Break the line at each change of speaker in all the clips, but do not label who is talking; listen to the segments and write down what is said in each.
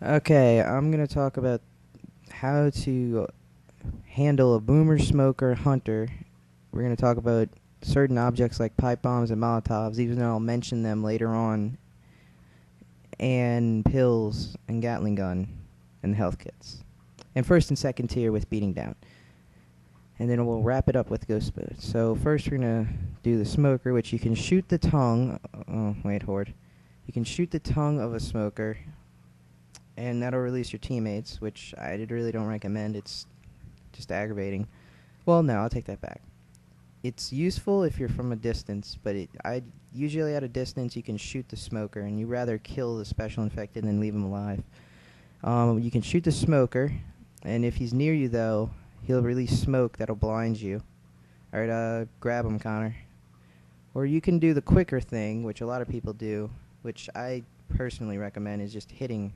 Okay, I'm going to talk about how to handle a boomer, smoker, hunter. We're going to talk about certain objects like pipe bombs and Molotovs, even though I'll mention them later on, and pills and Gatling gun and health kits. And first and second tier with beating down. And then we'll wrap it up with ghost mode. So first we're going to do the smoker, which you can shoot the tongue. Oh, wait, Horde. You can shoot the tongue of a smoker, and that'll release your teammates, which I really don't recommend. It's just aggravating. Well, no, I'll take that back. It's useful if you're from a distance, but I usually at a distance you can shoot the smoker, and you rather kill the special infected than leave him alive. You can shoot the smoker, and if he's near you though, he'll release smoke that'll blind you. All right, grab him, Connor. Or you can do the quicker thing, which a lot of people do, which I personally recommend, is just hitting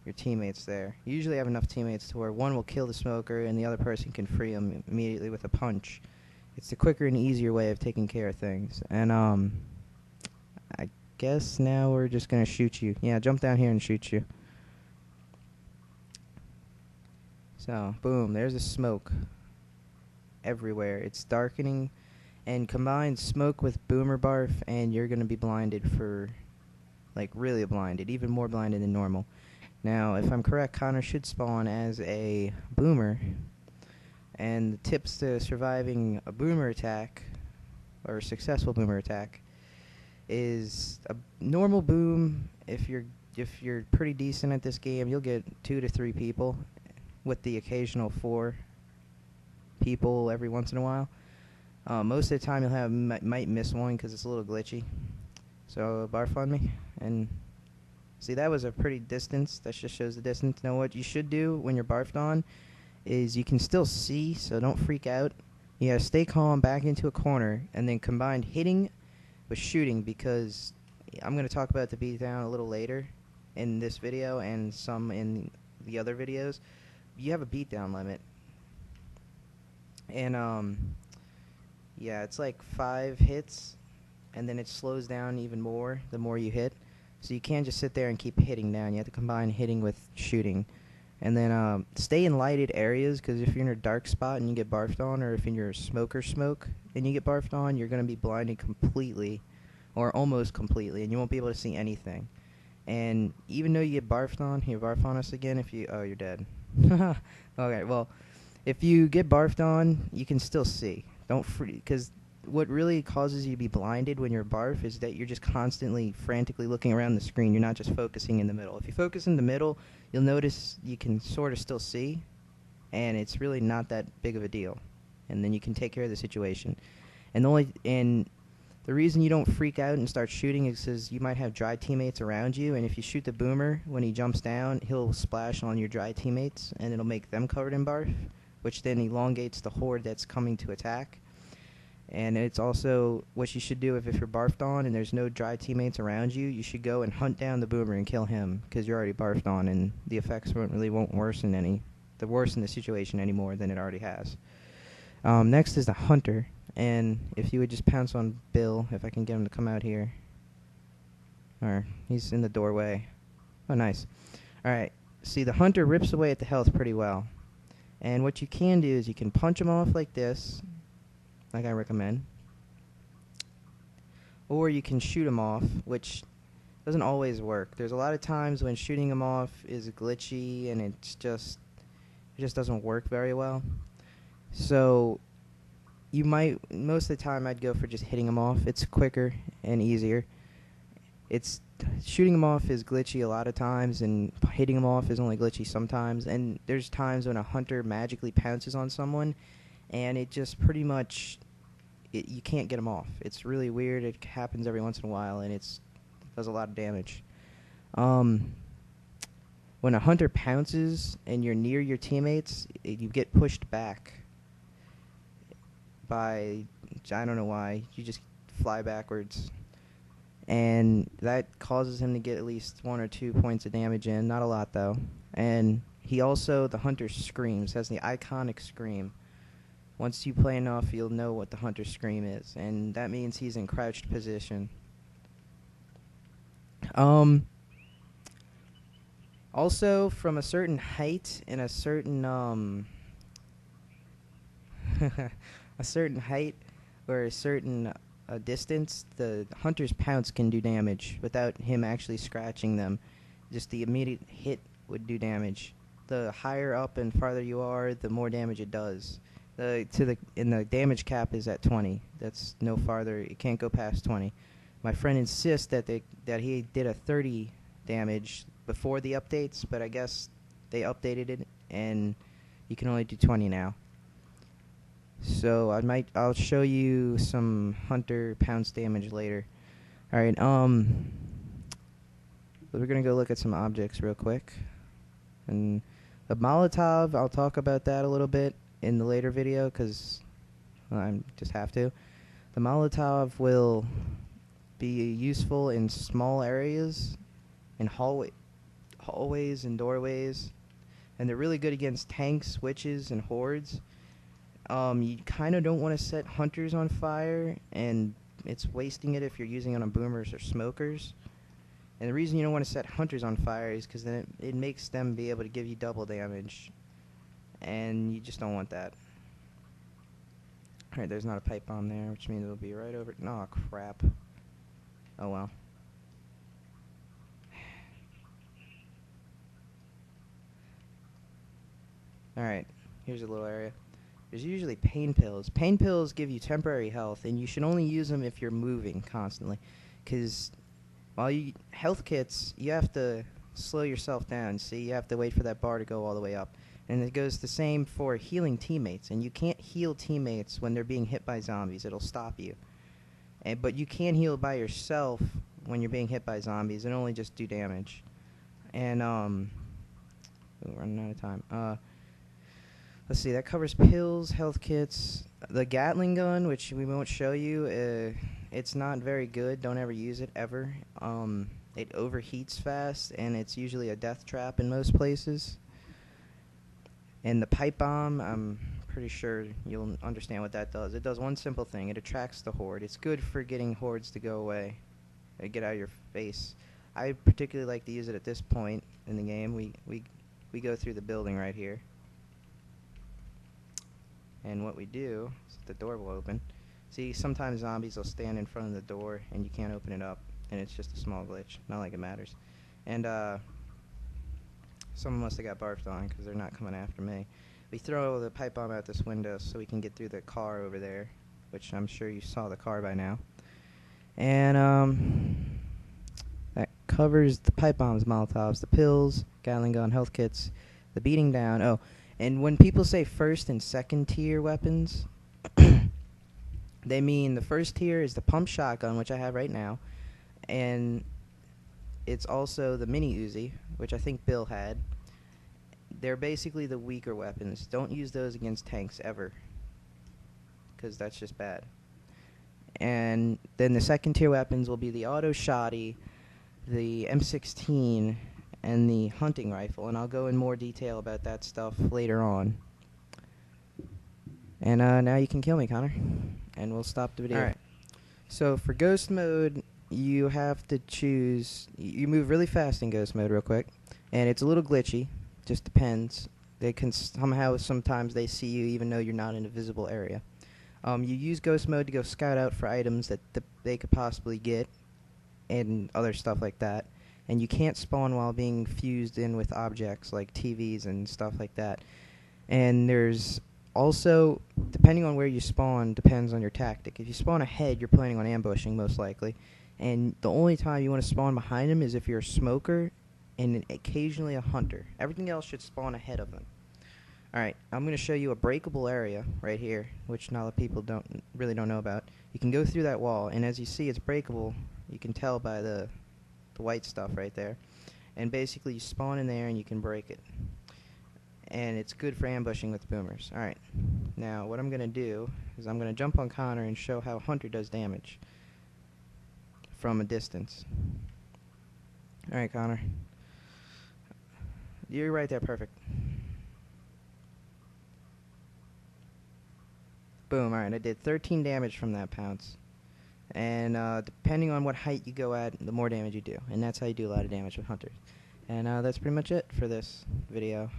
your teammates there. You usually have enough teammates to where one will kill the smoker and the other person can free him immediately with a punch. It's the quicker and easier way of taking care of things. And I guess now we're just gonna shoot you. Yeah, jump down here and shoot you. So, boom, there's a smoke everywhere. It's darkening, and combine smoke with boomer barf and you're gonna be blinded for, like, really blinded, even more blinded than normal. Now, if I'm correct, Connor should spawn as a boomer, and the tips to surviving a boomer attack, or a successful boomer attack, is a normal boom. If you're pretty decent at this game, you'll get 2 to 3 people, with the occasional 4 people every once in a while. Most of the time, might miss one because it's a little glitchy. So barf on me, and see, that was a pretty distance. That just shows the distance. Now what you should do when you're barfed on is you can still see, so don't freak out. You gotta stay calm, back into a corner, and then combine hitting with shooting, because I'm going to talk about the beatdown a little later in this video and some in the other videos. You have a beatdown limit. And, yeah, it's like 5 hits, and then it slows down even more the more you hit. So you can't just sit there and keep hitting down. You have to combine hitting with shooting. And then stay in lighted areas, because if you're in a dark spot and you get barfed on, or if you're a smoker smoke and you get barfed on, you're going to be blinded completely, or almost completely, and you won't be able to see anything. And even though you get barfed on, you barf on us again if you... Oh, you're dead. Okay, well, if you get barfed on, you can still see. Don't because what really causes you to be blinded when you're barf is that you're just constantly frantically looking around the screen. You're not just focusing in the middle. If you focus in the middle, you'll notice you can sort of still see, and it's really not that big of a deal. And then you can take care of the situation. And the reason you don't freak out and start shooting is because you might have dry teammates around you, and if you shoot the boomer, when he jumps down, he'll splash on your dry teammates, and it'll make them covered in barf, which then elongates the horde that's coming to attack. And it's also what you should do if you're barfed on and there's no dry teammates around you. You should go and hunt down the boomer and kill him, because you're already barfed on, and the effects won't worsen the situation any more than it already has. Next is the hunter, and if you would just pounce on Bill, if I can get him to come out here. Or he's in the doorway. Oh, nice. All right. See, the hunter rips away at the health pretty well. And what you can do is you can punch him off like this, like I recommend. Or you can shoot him off, which doesn't always work. There's a lot of times when shooting him off is glitchy and it just doesn't work very well. So most of the time I'd go for just hitting him off. It's quicker and easier. Shooting him off is glitchy a lot of times, and hitting him off is only glitchy sometimes. And there's times when a hunter magically pounces on someone, and it just pretty much, you can't get him off. It's really weird. It happens every once in a while, and it does a lot of damage. When a hunter pounces and you're near your teammates, you get pushed back by, I don't know why, you just fly backwards. And that causes him to get at least 1 or 2 points of damage in. Not a lot, though. And the hunter screams, has the iconic scream. Once you play enough, you'll know what the hunter scream is. And that means he's in crouched position. Also, from a certain height and a certain a certain height or a certain distance, the hunter's pounce can do damage without him actually scratching them. Just the immediate hit would do damage. The higher up and farther you are, the more damage it does. The damage cap is at 20. That's no farther. It can't go past 20. My friend insists that he did a 30 damage before the updates, but I guess they updated it and you can only do 20 now. So I'll show you some hunter pounce damage later. All right, we're gonna go look at some objects real quick, and the Molotov, I'll talk about that a little bit in the later video because I just have to. The Molotov will be useful in small areas, in hallways and doorways, and they're really good against tanks, witches, and hordes. You kind of don't want to set hunters on fire, and it's wasting it if you're using it on boomers or smokers. And the reason you don't want to set hunters on fire is because then it makes them be able to give you double damage, and you just don't want that. Alright, there's not a pipe bomb there, which means it'll be right over... Oh, crap. Oh, well. Alright, here's a little area. There's usually pain pills. Pain pills give you temporary health, and you should only use them if you're moving constantly. Because health kits, you have to slow yourself down. See, you have to wait for that bar to go all the way up. And it goes the same for healing teammates. And you can't heal teammates when they're being hit by zombies. It'll stop you. But you can heal by yourself when you're being hit by zombies and only just do damage. And, we're running out of time. Let's see, that covers pills, health kits. The Gatling gun, which we won't show you, it's not very good. Don't ever use it, ever. It overheats fast, and it's usually a death trap in most places. And the pipe bomb, I'm pretty sure you'll understand what that does. It does one simple thing. It attracts the horde. It's good for getting hordes to go away, get out of your face. I particularly like to use it at this point in the game. We go through the building right here. And what we do is the door will open. See, sometimes zombies will stand in front of the door and you can't open it up, and it's just a small glitch. Not like it matters. And someone must have got barfed on because they're not coming after me. We throw the pipe bomb out this window so we can get through the car over there, which I'm sure you saw the car by now. And that covers the pipe bombs, Molotovs, the pills, Gatling gun, health kits, the beating down. Oh, and when people say first and second tier weapons, they mean the first tier is the pump shotgun, which I have right now, and it's also the mini Uzi, which I think Bill had. They're basically the weaker weapons. Don't use those against tanks ever, because that's just bad. And then the second tier weapons will be the auto shotty, the M16, and the hunting rifle, and I'll go in more detail about that stuff later on. And now you can kill me, Connor, and we'll stop the video. Alright, so for ghost mode, you have to choose... You move really fast in ghost mode real quick, and it's a little glitchy, just depends. They can sometimes they see you even though you're not in a visible area. You use ghost mode to go scout out for items that they could possibly get, and other stuff like that. And you can't spawn while being fused in with objects like TVs and stuff like that. And there's also, depending on where you spawn, depends on your tactic. If you spawn ahead, you're planning on ambushing, most likely. And the only time you want to spawn behind them is if you're a smoker and occasionally a hunter. Everything else should spawn ahead of them. Alright, I'm going to show you a breakable area right here, which not a lot of people really don't know about. You can go through that wall, and as you see, it's breakable. You can tell by the white stuff right there. And basically you spawn in there and you can break it. And it's good for ambushing with boomers. Alright, now what I'm going to do is I'm going to jump on Connor and show how Hunter does damage from a distance. Alright, Connor. You're right there, perfect. Boom, alright, I did 13 damage from that pounce. And depending on what height you go at, the more damage you do. And that's how you do a lot of damage with hunters. And that's pretty much it for this video.